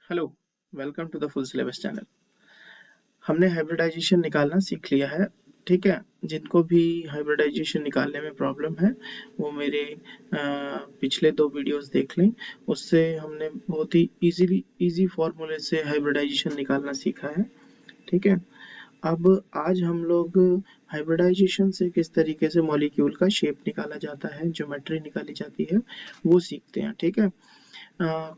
Hello, welcome to the full syllabus channel. हमने hybridisation निकालना सीख लिया है। ठीक है, जिनको भी हाइब्रिडाइजेशन निकालने में प्रॉब्लम है वो मेरे पिछले 2 वीडियोस देख लें। उससे हमने बहुत ही इजी फॉर्मूले से हाइब्रिडाइजेशन निकालना सीखा है। ठीक है, अब आज हम लोग हाइब्रिडाइजेशन से किस तरीके से मॉलिक्यूल का शेप निकाला जाता है, ज्योमेट्री निकाली जाती है, वो सीखते हैं। ठीक है,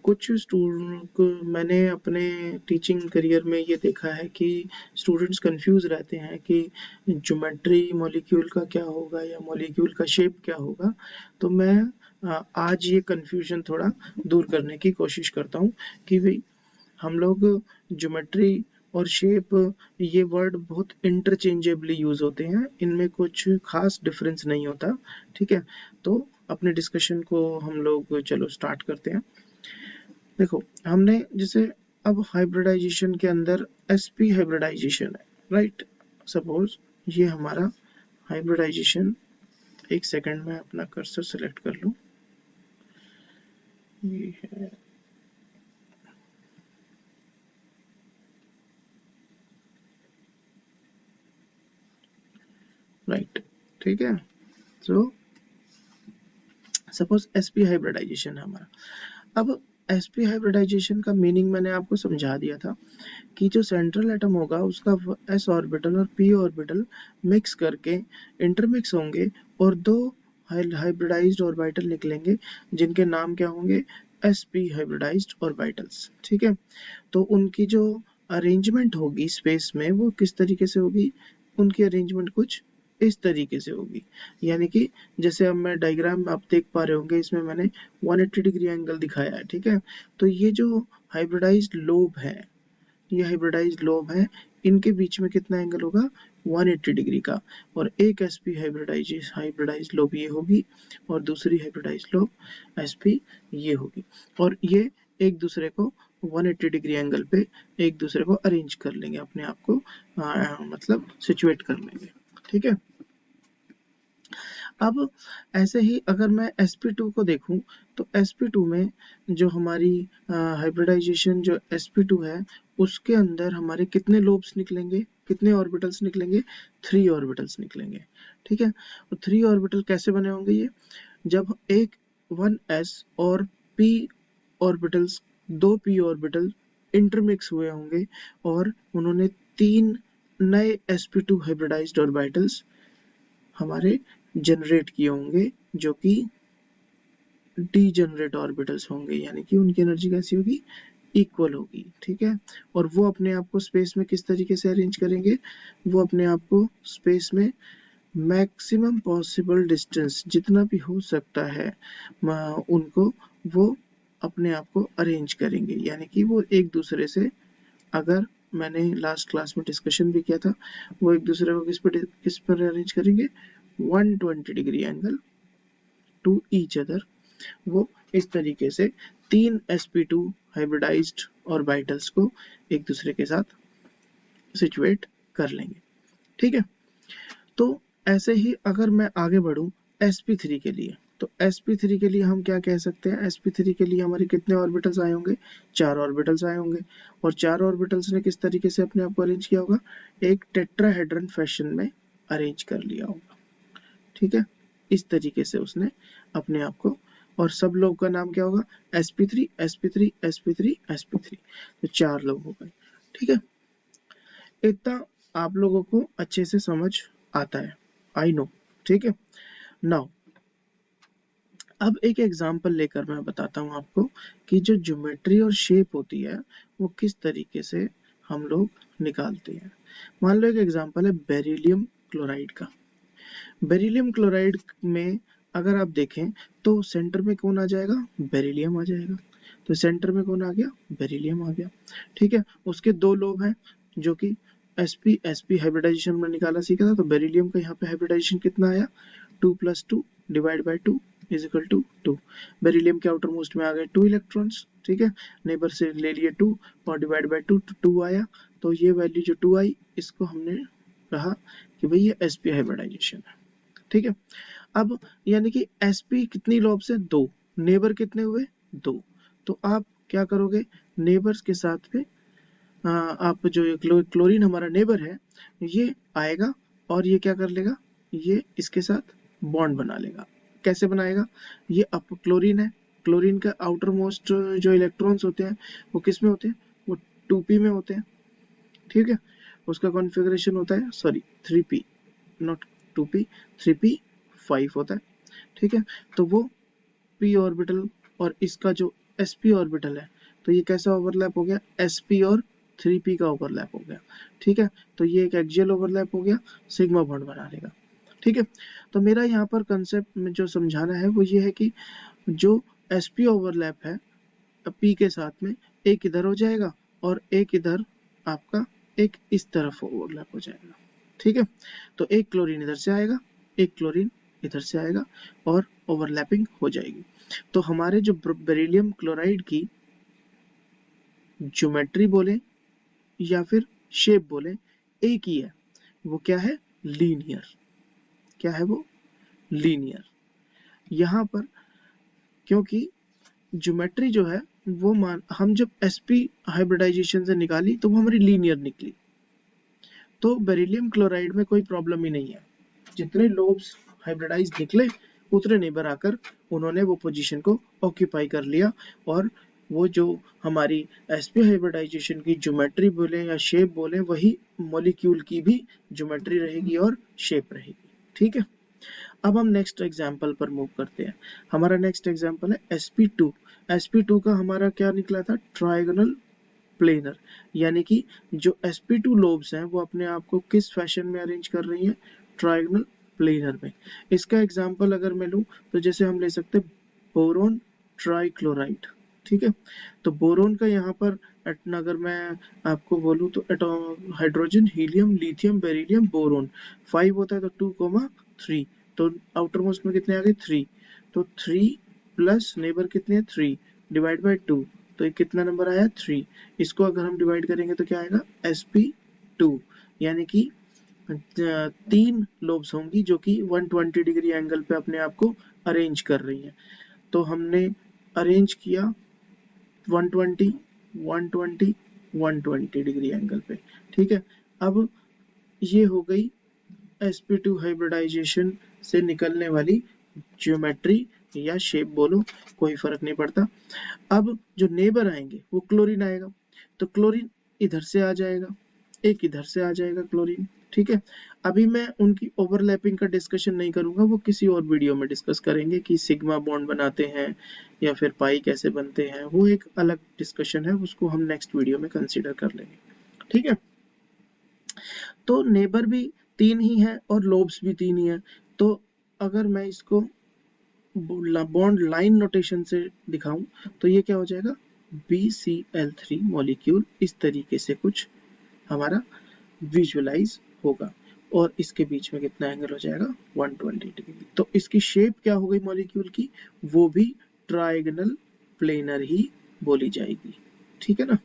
कुछ स्टूडेंट को मैंने अपने टीचिंग करियर में ये देखा है कि स्टूडेंट्स कंफ्यूज रहते हैं कि ज्योमेट्री मॉलिक्यूल का क्या होगा या मॉलिक्यूल का शेप क्या होगा। तो मैं आज ये कंफ्यूजन थोड़ा दूर करने की कोशिश करता हूँ कि भाई हम लोग ज्योमेट्री और शेप ये वर्ड बहुत इंटरचेंजेबली यूज होते हैं, इनमें कुछ खास डिफरेंस नहीं होता। ठीक है, तो अपने डिस्कशन को हम लोग चलो स्टार्ट करते हैं। देखो, हमने जैसे अब हाइब्रिडाइजेशन के अंदर sp हाइब्रिडाइजेशन है, राइट। सपोज ये हमारा हाइब्रिडाइजेशन, एक सेकंड में अपना कर्सर सेलेक्ट कर लूं, ये है राइट। ठीक है, सो सपोज sp हाइब्रिडाइजेशन है हमारा। अब sp हाइब्रिडाइजेशन का मीनिंग मैंने आपको समझा दिया था कि जो सेंट्रल एटम होगा उसका s ऑर्बिटल और p ऑर्बिटल मिक्स करके इंटरमिक्स होंगे और दो हाइब्रिडाइज्ड ऑर्बिटल निकलेंगे जिनके नाम क्या होंगे, sp हाइब्रिडाइज्ड ऑर्बिटल्स। ठीक है, तो उनकी जो अरेंजमेंट होगी स्पेस में वो किस तरीके से होगी, उनकी अरेंजमेंट कुछ इस तरीके से होगी। यानी कि जैसे अब मैं डायग्राम में आप देख पा रहे होंगे, इसमें मैंने 180 डिग्री एंगल दिखाया है। ठीक है, तो ये जो हाइब्रिडाइज्ड लोब है, ये हाइब्रिडाइज्ड लोब है, इनके बीच में कितना एंगल होगा, 180 डिग्री का। और एक sp हाइब्रिडाइज्ड लोब ये होगी और दूसरी हाइब्रिडाइज्ड लोब sp ये होगी, और ये एक दूसरे को 180 डिग्री एंगल पे एक दूसरे को अरेंज कर लेंगे, अपने आप को मतलब सिचुएट कर लेंगे। ठीक है, अब ऐसे ही अगर मैं sp2 को देखूं तो sp2 में जो हमारी हाइब्रिडाइजेशन जो sp2 है उसके अंदर हमारे कितने लोब्स निकलेंगे, कितने ऑर्बिटल्स निकलेंगे, 3 ऑर्बिटल्स निकलेंगे। ठीक है, तो 3 ऑर्बिटल कैसे बने होंगे, ये जब एक 1s और p orbitals, 2 p orbital intermix हुए होंगे और उन्होंने 3 नए sp2 हाइब्रिडाइज्ड ऑर्बिटल्स हमारे जनरेट किए होंगे जो कि डीजनरेट ऑर्बिटल्स होंगे, यानी कि उनकी एनर्जी कैसी होगी, इक्वल होगी। ठीक है, और वो अपने आप को स्पेस में किस तरीके से अरेंज करेंगे, वो अपने आप को स्पेस में मैक्सिमम पॉसिबल डिस्टेंस जितना भी हो सकता है उनको वो अपने आप को अरेंज करेंगे। यानी कि वो एक दूसरे से, अगर मैंने लास्ट क्लास में डिस्कशन भी किया था, वो एक दूसरे को किस पर अरेंज करेंगे, 120 degree angle to each other. वो इस तरीके से 3 sp2 हाइब्रिडाइज्ड ऑर्बिटल्स को एक दूसरे के साथ सिचुएट कर लेंगे। ठीक है, तो ऐसे ही अगर मैं आगे बढ़ूं sp3 के लिए, तो sp3 के लिए हम क्या कह सकते हैं, sp3 के लिए हमारे कितने ऑर्बिटल्स आए होंगे, 4 ऑर्बिटल्स आए होंगे। और 4 ऑर्बिटल्स ने किस तरीके से अपने आप को अरेंज किया होगा, एक टेट्राहेड्रन फैशन में अरेंज कर लिया होगा। ठीक है, इस तरीके से उसने अपने आप को, और सब लोग का नाम क्या होगा, sp3 sp3 sp3 sp3, तो 4 लोग हो गए। ठीक है, इतना आप लोगों को अच्छे से समझ आता है, आई नो। ठीक है, नाउ अब एक एग्जांपल लेकर मैं बताता हूँ आपको कि जो ज्योमेट्री और शेप होती है वो किस तरीके से हम लोग निकालते हैं। मान लो एक एग्जांपल है बेरिलियम क्लोराइड का। बेरिलियम क्लोराइड में अगर आप देखें तो सेंटर में कौन आ जाएगा, बेरिलियम आ जाएगा। तो सेंटर में कौन आ गया, बेरिलियम आ गया। ठीक है, उसके 2 लोब हैं जो कि sp हाइब्रिडाइजेशन में निकाला सीखा था। तो बेरिलियम का यहाँ पे हाइब्रिडाइजेशन कितना आया, 2 + 2 divide by 2 is equal to 2। Beryllium के आउटर मोस्ट में आ गए 2 इलेक्ट्रॉन्स। ठीक है, नेबर से ले लिए 2 और डिवाइड बाई 2 2 आया। तो ये वैल्यू जो 2 आई, इसको हमने कहा कि भाई ये sp हाइब्रिडाइजेशन है। ठीक है, अब यानी कि sp कितनी लोब से, 2, नेबर कितने हुए, 2। तो आप क्या करोगे, नेबर्स के साथ में आप जो क्लोरीन हमारा नेबर है ये आएगा और ये क्या कर लेगा, ये इसके साथ बॉन्ड बना लेगा। कैसे बनाएगा, ये अप क्लोरीन है, क्लोरीन का आउटर मोस्ट जो इलेक्ट्रॉन्स होते हैं वो किस में होते हैं, वो 2p में होते हैं, ठीक है। उसका कॉन्फ़िगरेशन होता है, sorry 3p, not 2p, 3p5 होता है, ठीक है। तो वो p ऑर्बिटल और इसका जो sp ऑर्बिटल है, तो ये कैसा ओवरलैप हो गया, sp और 3p का ओवरलैप हो गया, ठीक है। तो ये एक एक्सियल ओवरलैप हो गया, सिग्मा बॉन्ड बना लेगा, ठीक है। तो मेरा यहाँ पर कंसेप्ट में जो समझाना है वो ये है कि जो sp ओवरलैप है p के साथ में, एक इधर हो जाएगा और एक इधर आपका एक इस तरफ ओवरलैप हो जाएगा, ठीक है। तो एक क्लोरीन इधर से आएगा, एक क्लोरीन इधर से आएगा और ओवरलैपिंग हो जाएगी। तो हमारे जो बेरिलियम क्लोराइड की ज्योमेट्री बोले या फिर शेप बोले एक ही है, वो क्या है, लीनियर। क्या है वो, लीनियर। यहाँ पर क्योंकि ज्योमेट्री जो है वो हम जब sp हाइब्रिडाइजेशन से निकाली तो वो हमारी लीनियर निकली। तो बेरिलियम क्लोराइड में कोई प्रॉब्लम ही नहीं है, जितने लोब्स हाइब्रिडाइज निकले उतने नेबर आकर उन्होंने वो पोजीशन को ऑक्यूपाई कर लिया, और वो जो हमारी sp हाइब्रिडाइजेशन की ज्योमेट्री बोले या शेप बोले वही मॉलिक्यूल की भी ज्योमेट्री रहेगी और शेप रहेगी, ठीक है। अब हम नेक्स्ट एग्जाम्पल पर मूव करते हैं। हमारा नेक्स्ट एग्जाम्पल है sp2। sp2 का हमारा क्या निकला था, ट्रायगोनल प्लेनर, यानी कि जो sp2 लोब्स हैं वो अपने आप को किस फैशन में अरेंज कर रही हैं, ट्रायगोनल प्लेनर में। इसका एग्जांपल अगर मैं लूं तो जैसे हम ले सकते हैं बोरोन ट्राइक्लोराइड, ठीक है। तो बोरोन का यहाँ पर अगर मैं आपको बोलूं तो hydrogen, helium, lithium, beryllium, boron 5 होता है, तो 2,3, तो आउटर मोस्ट में कितने आ गए 3, तो 3 प्लस नेबर कितने हैं 3 डिवाइड बाय 2, तो ये कितना नंबर आया 3। इसको अगर हम डिवाइड करेंगे तो क्या आएगा sp2, यानी कि 3 लोब्स होंगी जो कि 120 डिग्री एंगल पे अपने आप को अरेंज कर रही हैं। तो हमने अरेंज किया 120 120 120 डिग्री एंगल पे, ठीक है। अब ये हो गई sp2 हाइब्रिडाइजेशन से निकलने वाली ज्योमेट्री या शेप बोलो, कोई फर्क नहीं पड़ता। अब जो नेबर आएंगे वो क्लोरीन आएगा, तो क्लोरीन इधर से आ जाएगा, एक इधर से आ जाएगा क्लोरीन, ठीक है। अभी मैं उनकी ओवरलैपिंग का डिस्कशन नहीं करूंगा, वो किसी और वीडियो में डिस्कस करेंगे कि सिग्मा बॉन्ड बनाते हैं या फिर पाई कैसे बनते हैं, वो एक अलग डिस्कशन है, उसको हम नेक्स्ट वीडियो में कंसीडर कर लेंगे, ठीक है। तो नेबर भी 3 ही है और लोब्स भी 3 ही है। तो अगर मैं इसको बॉन्ड लाइन नोटेशन से दिखाऊं तो ये क्या हो जाएगा, BCl3 मॉलिक्यूल इस तरीके से कुछ हमारा विजुअलाइज होगा, और इसके बीच में कितना एंगल हो जाएगा 120 डिग्री। तो इसकी शेप क्या हो गई मॉलिक्यूल की, वो भी ट्रायगोनल प्लेनर ही बोली जाएगी, ठीक है ना।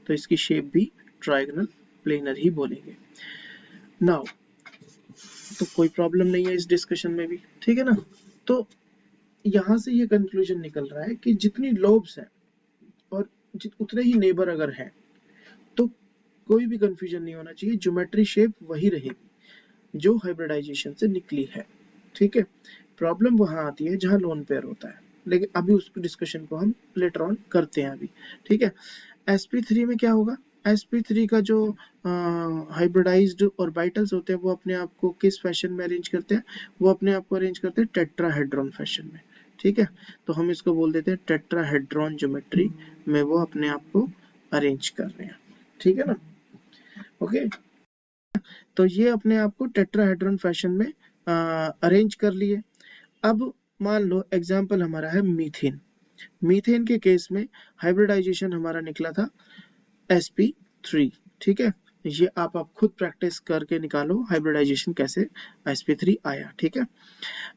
तो इसकी शेप भी ट्रायगोनल प्लेनर ही बोलेंगे। नाउ तो कोई प्रॉब्लम नहीं है इस डिस्कशन में भी, ठीक है ना। तो यहाँ से ये कंक्लूजन निकल रहा है कि जितनी लोब्स हैं और उतने ही नेबर अगर हैं तो कोई भी कंफ्यूजन नहीं होना चाहिए, ज्योमेट्री शेप वही रहेगी जो हाइब्रिडाइजेशन से निकली है, ठीक है। प्रॉब्लम वहां आती है जहां लोन पेयर होता है, लेकिन अभी उस डिस्कशन को हम लेटर ऑन करते हैं अभी, ठीक है। sp3 में क्या होगा, sp3 का जो हाइब्रिडाइज्ड ऑर्बिटल्स होते हैं वो अपने आप को किस फैशन में अरेंज करते हैं, वो अपने आप को अरेंज करते हैं टेट्राहेड्रॉन फैशन में, ठीक है। तो हम इसको बोल देते हैं टेट्राहेड्रॉन ज्योमेट्री में वो अपने आप को अरेंज कर रहे हैं, ठीक है ना। ओके, तो ये अपने आप को टेट्राहेड्रॉन फैशन में अरेंज कर लिए। अब मान लो एग्जाम्पल हमारा है मीथेन। मीथेन के केस में हाइब्रिडाइजेशन हमारा निकला था sp3, ठीक है। ये आप खुद प्रैक्टिस करके निकालो हाइब्रिडाइजेशन कैसे sp3 आया, ठीक है।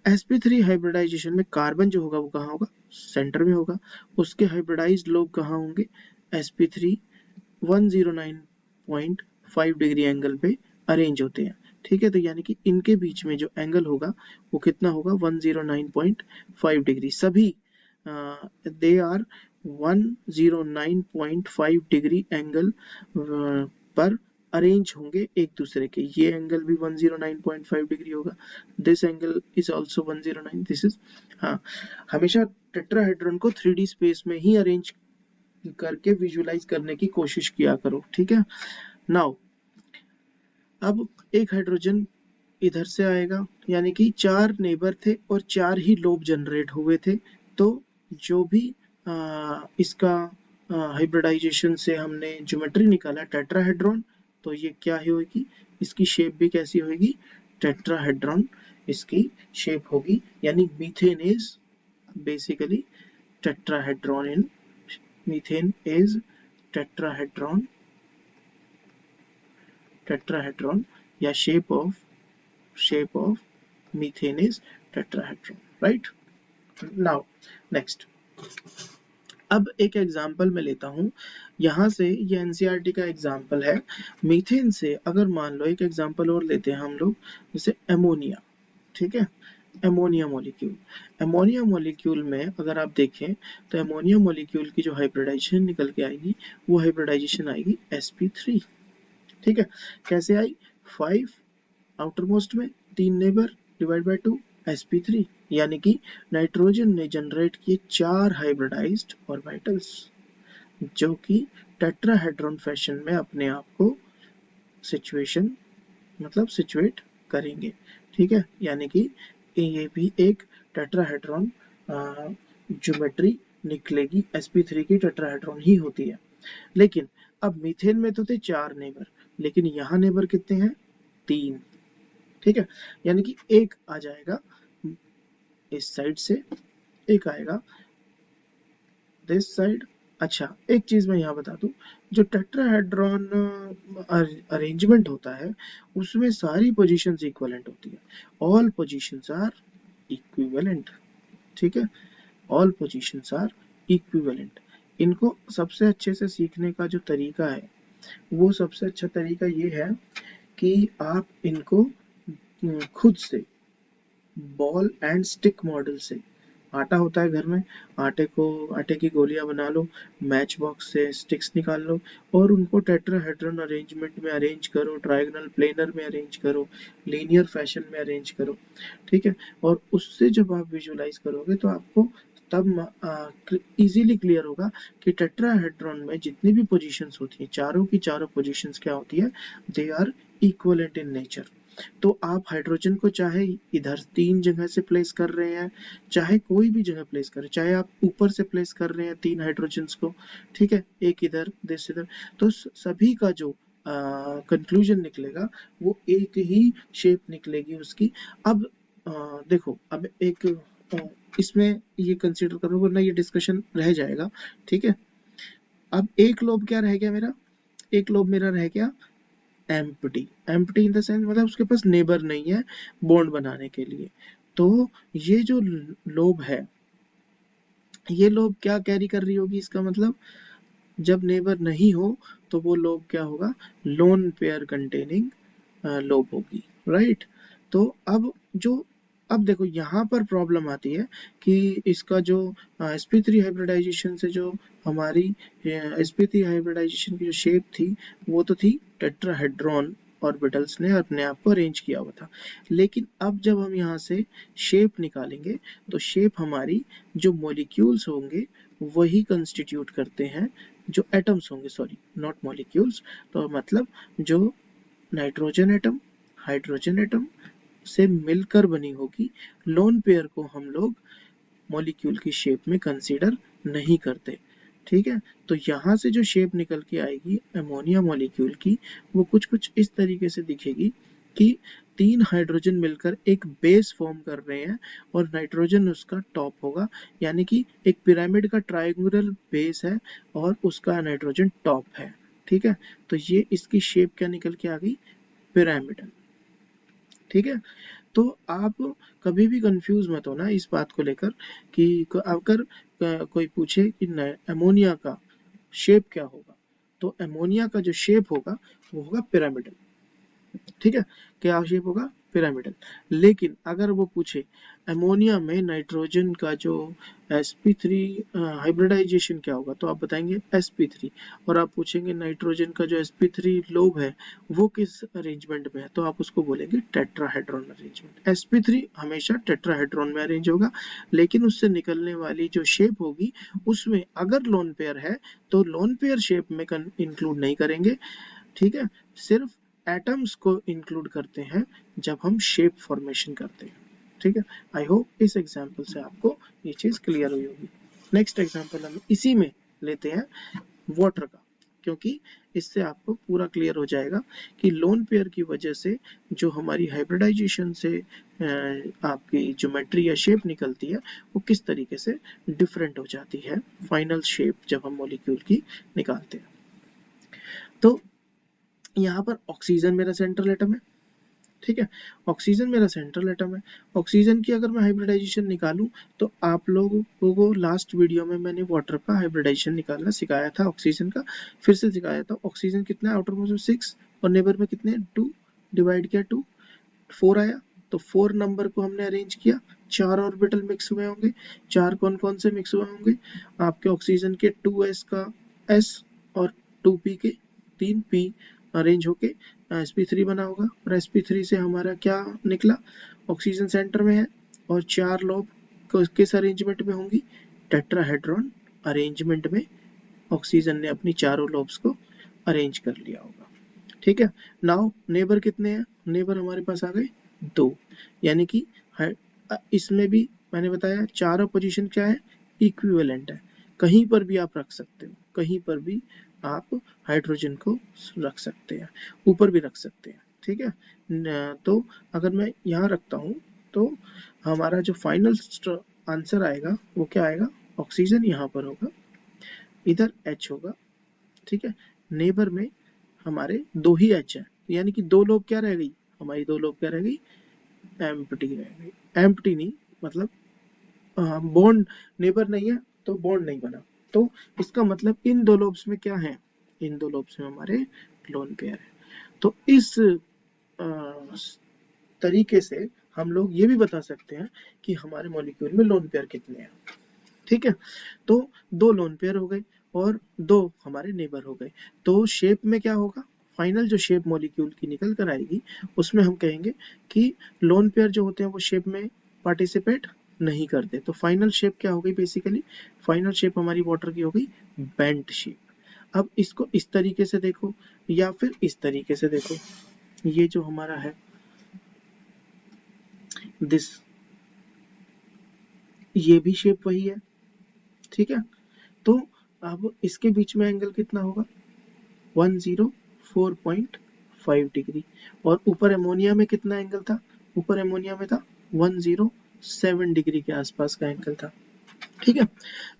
sp3 हाइब्रिडाइजेशन में कार्बन जो होगा वो कहाँ होगा, सेंटर में होगा। उसके हाइब्रिडाइज्ड लोग कहाँ होंगे, sp3 109.5 डिग्री एंगल पे अरेंज होते हैं, ठीक है। तो यानी कि इनके बीच में जो एंगल होगा वो कितना होगा 109.5 डिग्री। सभी दे आर 109.5 डिग्री एंगल पर अरेंज होंगे एक दूसरे के। ये एंगल भी 109.5 डिग्री होगा, this angle is also 109, this is, हाँ, हमेशा टेट्राहेड्रॉन को 3D स्पेस में ही अरेंज करके विजुअलाइज करने की कोशिश किया करो, ठीक है। नाउ अब एक हाइड्रोजन इधर से आएगा, यानी कि 4 नेबर थे और 4 ही लोब जनरेट हुए थे, तो जो भी इसका हाइब्रिडाइजेशन से हमने ज्योमेट्री निकाला टेट्राहेड्रॉन, तो ये क्या होगी, इसकी शेप भी कैसी होगी, टेट्राहेड्रॉन इसकी शेप होगी, यानी methane is basically tetrahedron in, methane is tetrahedron, tetrahedron या shape of methane is tetrahedron, right? Now next, अब एक एग्जाम्पल मैं लेता हूं, यहां से ये एनसीईआरटी का एग्जाम्पल है। मीथेन से अगर मान लो एक एग्जाम्पल और लेते हैं हम लोग, जैसे एमोनिया, ठीक है, एमोनिया मॉलिक्यूल, एमोनिया मॉलिक्यूल में अगर आप देखें तो एमोनिया मॉलिक्यूल की जो हाइब्रिडाइजेशन निकल के आएगी वो हाइब्रिडाइजेशन आएगी sp3, ठीक है। कैसे आई, 5 आउटर मोस्ट में 3 नेबर डिवाइड बाय 2 sp3, यानी कि नाइट्रोजन ने जनरेट किए 4 हाइब्रिडाइज्ड ऑर्बिटल्स जो कि टेट्राहेड्रॉन फैशन में अपने आप को सिचुएट करेंगे, ठीक है, यानी कि ये भी एक टेट्राहेड्रॉन ज्योमेट्री निकलेगी, sp3 की टेट्राहेड्रॉन ही होती है। लेकिन अब मीथेन में तो थे 4 नेबर, लेकिन यहाँ नेबर कितने हैं, 3, ठीक है, यानी कि एक आ जाएगा इस साइड से, एक आएगा दिस साइड। अच्छा, एक चीज मैं यहाँ बता दूं, जो टेट्राहेड्रॉन अरेंजमेंट होता है उसमें सारी पोजीशंस इक्विवेलेंट होती है, ऑल पोजीशंस आर इक्विवेलेंट, ठीक है, ऑल पोजीशंस आर इक्विवेलेंट। इनको सबसे अच्छे से सीखने का जो तरीका है वो सबसे अच्छा तरीका ये है कि आप इनको खुद से बॉल एंड स्टिक मॉडल से, आटा होता है घर में, आटे की गोलियां बना लो, मैच बॉक्स से स्टिक्स निकाल लो और उनको टेट्राहेड्रॉन अरेंजमेंट में अरेंज करो, ट्रायगोनल प्लेनर में अरेंज करो, लीनियर फैशन में अरेंज करो, ठीक है, और उससे जब आप विजुअलाइज करोगे तो आपको तब इजीली क्लियर होगा कि टेट्राहेड्रॉन में जितनी भी पोजीशंस होती हैं, चारों की चारों पोजीशंस क्या होती है, they are equivalent in nature. तो आप हाइड्रोजन को चाहे इधर 3 जगह से प्लेस कर रहे हैं, चाहे कोई भी जगह प्लेस करें, चाहे आप ऊपर से प्लेस कर रहे हैं 3 हाइड्रोजन्स को, ठीक है, एक इधर दिस इधर, तो सभी का जो कंक्लूजन निकलेगा वो एक ही शेप निकलेगी उसकी। अब देखो, अब एक इसमें ये कंसीडर करो वरना ये डिस्कशन रह जाएगा, ठीक है। अब एक लोब क्या रह गया मेरा, एक लोब मेरा रह गया empty, empty in the sense मतलब उसके पास नेबर नहीं है बॉन्ड बनाने के लिए। तो ये जो लोब है, ये लोब क्या कैरी कर रही होगी, इसका मतलब जब नेबर नहीं हो तो वो लोब क्या होगा, लोन पेयर कंटेनिंग लोब होगी, राइट। तो अब देखो यहाँ पर प्रॉब्लम आती है कि इसका जो sp3 हाइब्रिडाइजेशन से जो हमारी sp3 हाइब्रिडाइजेशन की जो शेप थी वो तो थी टेट्राहेड्रॉन ऑर्बिटल्स ने अपने आप को अरेंज किया हुआ था, लेकिन अब जब हम यहाँ से शेप निकालेंगे तो शेप हमारी जो मॉलिक्यूल्स होंगे वही कंस्टिट्यूट करते हैं, जो एटम्स होंगे, सॉरी नॉट मॉलिक्यूल्स, तो मतलब जो नाइट्रोजन एटम हाइड्रोजन एटम से मिलकर बनी होगी, लोन पेयर को हम लोग मॉलिक्यूल की शेप में कंसीडर नहीं करते, ठीक है। तो यहाँ से जो शेप निकल के आएगी अमोनिया मॉलिक्यूल की वो कुछ इस तरीके से दिखेगी कि 3 हाइड्रोजन मिलकर एक बेस फॉर्म कर रहे हैं और नाइट्रोजन उसका टॉप होगा, यानी कि एक पिरामिड का ट्रायंगुलर बेस है और उसका नाइट्रोजन टॉप है, ठीक है। तो ये इसकी शेप क्या निकल के आ गई, पिरामिडल, ठीक है। तो आप कभी भी कंफ्यूज मत होना इस बात को लेकर कि अगर कोई पूछे कि अमोनिया का शेप क्या होगा, तो अमोनिया का जो शेप होगा वो होगा पिरामिडल, ठीक है। क्या शेप होगा, पिरामिडल। लेकिन अगर वो पूछे अमोनिया में नाइट्रोजन का जो sp3 हाइब्रिडाइजेशन क्या होगा, तो आप बताएंगे sp3। और आप पूछेंगे नाइट्रोजन का जो sp3 लोब है वो किस अरेंजमेंट में है, तो आप उसको बोलेंगे टेट्राहेड्रॉन अरेंजमेंट। sp3 हमेशा टेट्राहेड्रॉन में अरेंज होगा, लेकिन उससे निकलने वाली जो शेप होगी उसमें अगर लोन पेयर है तो लोन पेयर शेप में इंक्लूड नहीं करेंगे, ठीक है, सिर्फ एटम्स को इंक्लूड करते हैं जब हम शेप फॉर्मेशन करते हैं, ठीक है। आई होप इस एग्जांपल से आपको ये चीज क्लियर हुई होगी। नेक्स्ट एग्जांपल हम इसी में लेते हैं वाटर का, क्योंकि इससे आपको पूरा क्लियर हो जाएगा कि लोन पेयर की वजह से जो हमारी हाइब्रिडाइजेशन से आपकी ज्योमेट्री या शेप निकलती है वो किस तरीके से डिफरेंट हो जाती है फाइनल शेप जब हम मॉलिक्यूल की निकालते हैं। तो यहाँ पर ऑक्सीजन मेरा सेंट्रल एटम है, ठीक है, ऑक्सीजन मेरा सेंट्रल एटम है। ऑक्सीजन की अगर मैं हाइब्रिडाइजेशन निकालूं तो आप लोगों को लास्ट वीडियो में मैंने वाटर का हाइब्रिडाइजेशन निकालना सिखाया था, ऑक्सीजन का फिर से सिखाया था। ऑक्सीजन कितना है, आउटर मोस्ट में 6 और नेबर में कितने 2, डिवाइड किया 2, 4 आया, तो 4 नंबर को हमने अरेंज किया, 4 ऑर्बिटल मिक्स हुए होंगे। 4 कौन कौन से मिक्स हुए होंगे, आपके ऑक्सीजन के 2s का s और 2p के 3p अरेंज होके sp3 बना होगा। और sp3 से हमारा क्या निकला, ऑक्सीजन सेंटर में है और 4 लोब किस अरेंजमेंट में होंगी, टेट्राहेड्रॉन अरेंजमेंट में ऑक्सीजन ने अपनी चारों लोब्स को अरेंज कर लिया होगा, ठीक है। नाउ नेबर कितने हैं, नेबर हमारे पास आ गए 2, यानी कि इसमें भी मैंने बताया चारों पोजीशन क्या है, इक्विवेलेंट है, कहीं पर भी आप रख सकते हो, कहीं पर भी आप हाइड्रोजन को रख सकते हैं, ऊपर भी रख सकते हैं, ठीक है। तो अगर मैं यहाँ रखता हूँ तो हमारा जो फाइनल आंसर आएगा वो क्या आएगा, ऑक्सीजन यहाँ पर होगा, इधर H होगा, ठीक है। नेबर में हमारे 2 ही H है, यानी कि 2 लोब क्या रह गई, हमारी 2 लोब क्या रह गई, एम्प्टी रह गई। एम्प्टी नहीं मतलब बॉन्ड, नेबर नहीं है तो बॉन्ड नहीं बना, तो इसका मतलब इन 2 लोब्स में क्या है, इन 2 लोब्स में हमारे लोन पेयर है। तो इस तरीके से हम लोग ये भी बता सकते हैं कि हमारे मॉलिक्यूल में लोन पेयर कितने हैं, ठीक है। तो 2 लोन पेयर हो गए और 2 हमारे नेबर हो गए, तो शेप में क्या होगा, फाइनल जो शेप मॉलिक्यूल की निकल कर आएगी उसमें हम कहेंगे कि लोन पेयर जो होते हैं वो शेप में पार्टिसिपेट नहीं करते, तो फाइनल शेप क्या हो गई, बेसिकली फाइनल शेप हमारी वाटर की हो गई बेंट शेप। अब इसको इस तरीके से देखो या फिर इस तरीके से देखो, ये जो हमारा है दिस, ये भी शेप वही है, ठीक है। तो अब इसके बीच में एंगल कितना होगा, 104.5 डिग्री, और ऊपर एमोनिया में कितना एंगल था, ऊपर एमोनिया में था 107 डिग्री के आसपास का एंगल था, ठीक है।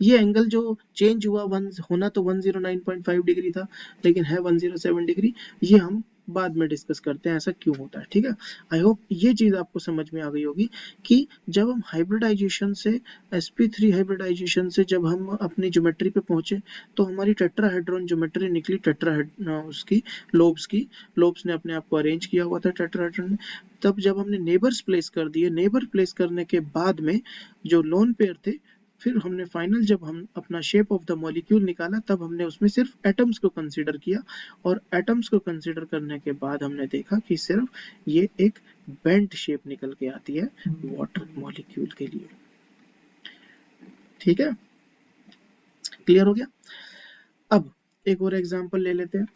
ये एंगल जो चेंज हुआ वन होना तो 109.5 डिग्री था, लेकिन है 107 डिग्री, ये हम बाद में डिस्कस करते हैं ऐसा क्यों होता है, ठीक है। आई होप ये चीज आपको समझ में आ गई होगी कि जब हम हाइब्रिडाइजेशन से sp3 हाइब्रिडाइजेशन से जब हम अपनी ज्योमेट्री पे पहुंचे तो हमारी टेट्राहेड्रॉन ज्योमेट्री निकली, उसकी लोब्स ने अपने आप को अरेंज किया हुआ था टेट्राहेड्रॉन ने। तब जब हमने नेबर्स प्लेस कर दिए, नेबर प्लेस करने के बाद में जो लोन पेयर थे, फिर हमने फाइनल जब हम अपना शेप ऑफ द मॉलिक्यूल निकाला तब हमने उसमें सिर्फ एटम्स को कंसीडर किया, और एटम्स को कंसीडर करने के बाद हमने देखा कि सिर्फ ये एक बेंट शेप निकल के आती है वाटर मॉलिक्यूल के लिए, ठीक है, क्लियर हो गया। अब एक और एग्जांपल ले लेते हैं,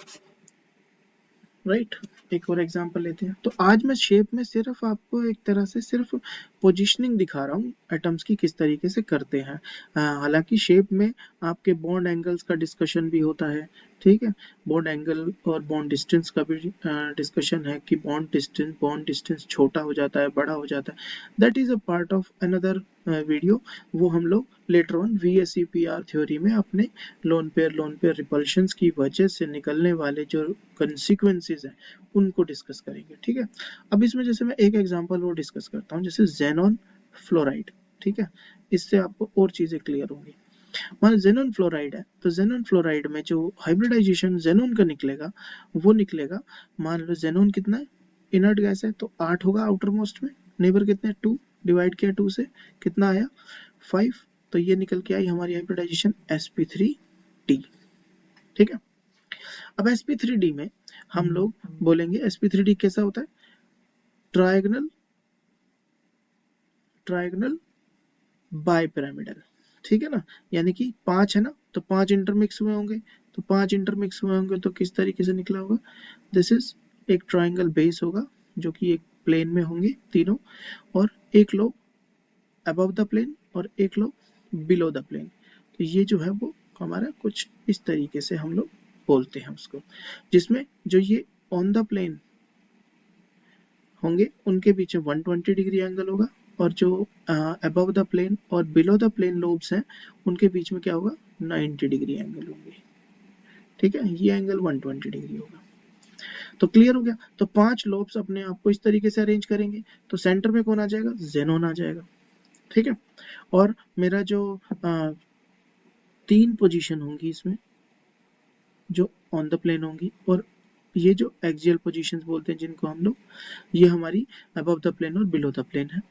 राइट, एक और एग्जांपल लेते हैं। तो आज मैं शेप में सिर्फ आपको एक तरह से सिर्फ पोजीशनिंग दिखा रहा हूँ एटम्स की किस तरीके से करते हैं, हालांकि शेप में आपके बॉन्ड एंगल्स का डिस्कशन भी होता है, ठीक है, बॉन्ड एंगल और बॉन्ड डिस्टेंस का भी डिस्कशन है कि बॉन्ड डिस्टेंस छोटा हो जाता है, बड़ा हो जाता है, that is a part of another video, वो हम लोग लेटर ऑन VSEPR थ्योरी में अपने लोन पेयर रिपल्शंस की वजह से निकलने वाले जो कंसिक्वेंसेस हैं उनको डिस्कस करेंगे, ठीक है। अब इसमें जैसे मैं एक एग्जांपल और डिस्कस करता हूँ, जैसे जेनॉन फ्लोराइड, ठीक है, इससे आपको और चीजें क्लियर होंगी। मान जेनॉन फ्लोराइड है, तो जेनॉन फ्लोराइड में जो हाइब्रिडाइजेशन जेनॉन का निकलेगा वो निकलेगा, मान लो जेनॉन कितना है इनर्ट गैस है तो 8 होगा आउटर मोस्ट में, नेबर कितने 2, डिवाइड किया 2 से कितना आया 5, तो ये निकल के आई हमारी हाइब्रिडाइजेशन sp3d। ठीक है, अब sp3d में हम लोग बोलेंगे sp3d कैसा होता है, ट्रायगोनल बाय पिरामिडल। ठीक है ना, यानी कि 5 है ना, तो 5 इंटरमिक्स हुए होंगे, तो 5 इंटरमिक्स हुए होंगे तो किस तरीके से निकला होगा, दिस इज एक ट्रायंगल बेस होगा जो कि एक प्लेन में होंगे तीनों, और एक लोब अबव द प्लेन और एक लोब बिलो द प्लेन। तो ये जो है वो हमारा कुछ इस तरीके से हम लोग बोलते हैं उसको, जिसमें जो ये ऑन द प्लेन होंगे उनके बीच में 120 डिग्री एंगल होगा, और जो अबव द प्लेन और बिलो द प्लेन लोब्स हैं उनके बीच में क्या होगा 90 डिग्री एंगल होंगे। ठीक है, ये एंगल 120 डिग्री होगा। तो क्लियर हो गया, तो 5 लोब्स अपने आप को इस तरीके से अरेंज करेंगे, तो सेंटर में कौन आ जाएगा, जेनोन आ जाएगा। ठीक है, और मेरा जो 3 पोजीशन होंगी इसमें जो ऑन द प्लेन होंगी, और ये जो एक्सियल पोजीशंस बोलते हैं जिनको हम लोग, ये हमारी अबव द प्लेन और बिलो द प्लेन है।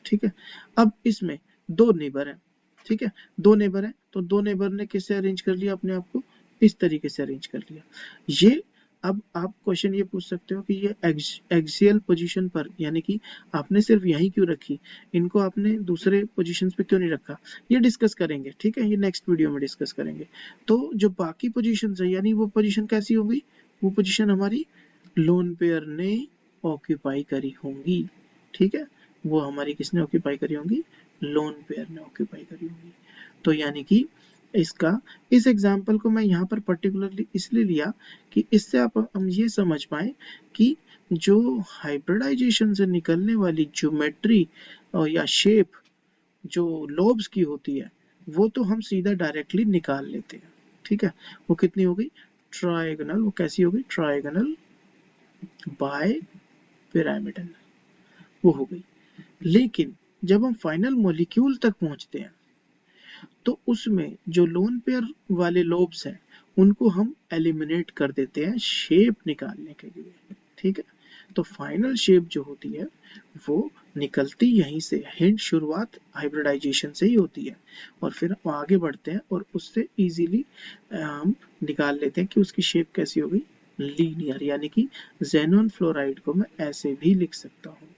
ठीक है, अब इसमें 2 नेबर है। ठीक है, 2 नेबर है तो 2 नेबर ने किससे अरेंज कर लिया अपने आप को, इस तरीके से अरेंज कर लिया। ये अब आप क्वेश्चन ये पूछ सकते हो कि ये एक्सियल पोजीशन पर, यानी कि आपने सिर्फ यही क्यों रखी, इनको आपने दूसरे पोजीशंस पे क्यों नहीं रखा, ये डिस्कस करेंगे। ठीक है, ये नेक्स्ट वीडियो में डिस्कस करेंगे। तो जो बाकी पोजीशंस है, यानी वो पोजीशन कैसी होगी, वो पोजीशन हमारी लोन पेयर ने ऑक्यूपाई करी होंगी। ठीक है, वो हमारी किसने ऑक्यूपाई करी होंगी, लोन पेयर ने ऑक्यूपाई करी होंगी। तो यानी कि इसका, इस एग्जाम्पल को मैं यहाँ पर पर्टिकुलरली इसलिए लिया कि इससे आप हम ये समझ पाए कि जो हाइब्रिडाइजेशन से निकलने वाली ज्योमेट्री या शेप जो लोब्स की होती है वो तो हम सीधा डायरेक्टली निकाल लेते हैं। ठीक है, वो कितनी हो गई ट्रायगोनल, वो कैसी हो गई ट्रायगोनल बाय पिरामिडल, वो हो गई। लेकिन जब हम फाइनल मॉलिक्यूल तक पहुंचते हैं तो उसमें जो लोन पेयर वाले लोब्स हैं उनको हम एलिमिनेट कर देते हैं शेप निकालने के लिए। ठीक है, तो फाइनल शेप जो होती है वो निकलती यहीं से, हिंट शुरुआत हाइब्रिडाइजेशन से ही होती है, और फिर हम आगे बढ़ते हैं और उससे इजीली हम निकाल लेते हैं कि उसकी शेप कैसी होगी, लीनियर, यानी कि जेनॉन फ्लोराइड को मैं ऐसे भी लिख सकता हूँ।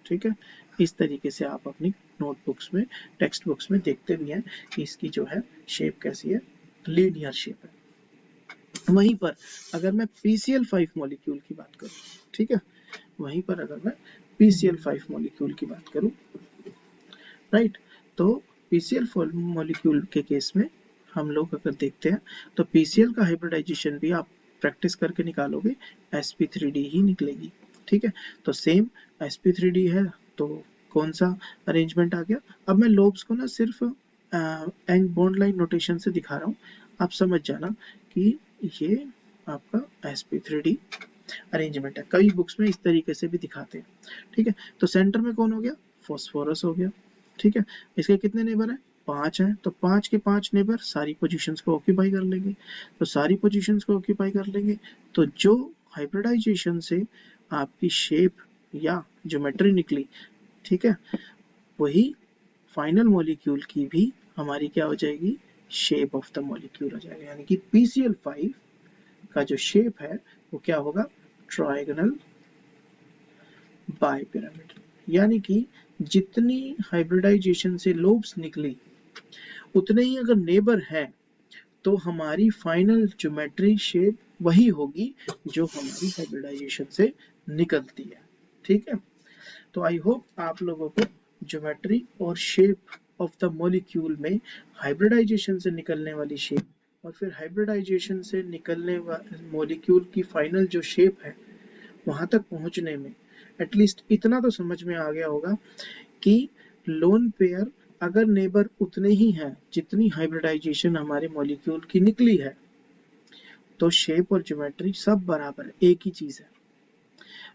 ठीक है, इस तरीके से आप अपनी नोटबुक्स में, टेक्स्ट बुक्स में देखते भी हैं कि इसकी जो है शेप कैसी है, लीनियर शेप है। वहीं पर अगर मैं PCl5 मॉलिक्यूल की बात करूं, ठीक है, वहीं पर अगर मैं PCl5 मॉलिक्यूल की बात करूं, राइट, तो PCl मॉलिक्यूल के केस में हम लोग अगर देखते हैं तो PCl का हाइब्रिडाइजेशन भी आप प्रैक्टिस करके निकालोगे sp3d ही निकलेगी। ठीक है, तो सेम sp3d है तो कौन सा अरेंजमेंट आ गया। अब मैं लोब्स को ना सिर्फ एंग बॉन्ड लाइन नोटेशन से दिखा रहा हूँ, आप समझ जाना कि ये आपका sp3d अरेंजमेंट है। कई बुक्स में इस तरीके से भी दिखाते हैं। ठीक है, तो सेंटर में कौन हो गया, फॉस्फोरस हो गया। ठीक है, इसके कितने नेबर हैं, 5 हैं, तो 5 के 5 नेबर सारी पोजीशंस को ऑक्यूपाई कर लेंगे, तो सारी पोजीशंस को ऑक्यूपाई कर लेंगे तो जो हाइब्रिडाइजेशन से आपकी शेप या ज्योमेट्री निकली, ठीक है, वही फाइनल मॉलिक्यूल की भी हमारी क्या हो जाएगी, शेप ऑफ द मॉलिक्यूल हो जाएगा। यानी कि PCl5 का जो शेप है वो क्या होगा, ट्रायगोनल बाय पिरामिड। यानी कि जितनी हाइब्रिडाइजेशन से लोब्स निकली उतने ही अगर नेबर है तो हमारी फाइनल ज्योमेट्री शेप वही होगी जो हमारी हाइब्रिडाइजेशन से निकलती है। ठीक है, तो आई होप आप लोगों को ज्योमेट्री और शेप ऑफ द मॉलिक्यूल में हाइब्रिडाइजेशन से निकलने वाली शेप और फिर हाइब्रिडाइजेशन से निकलने वाले मॉलिक्यूल की फाइनल जो शेप है वहां तक पहुंचने में एटलीस्ट इतना तो समझ में आ गया होगा कि लोन पेयर अगर नेबर उतने ही हैं जितनी हाइब्रिडाइजेशन हमारे मॉलिक्यूल की निकली है तो शेप और ज्योमेट्री सब बराबर है, एक ही चीज है।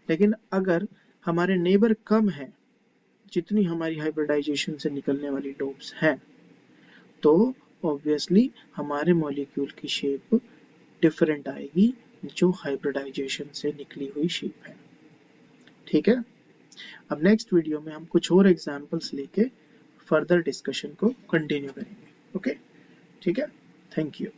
लेकिन अगर हमारे नेबर कम है जितनी हमारी हाइब्रिडाइजेशन से निकलने वाली लोब्स हैं तो ऑब्वियसली हमारे मॉलिक्यूल की शेप डिफरेंट आएगी जो हाइब्रिडाइजेशन से निकली हुई शेप है। ठीक है। अब नेक्स्ट वीडियो में हम कुछ और एग्जाम्पल्स लेके फर्दर डिस्कशन को कंटिन्यू करेंगे। ओके, ठीक है, थैंक यू।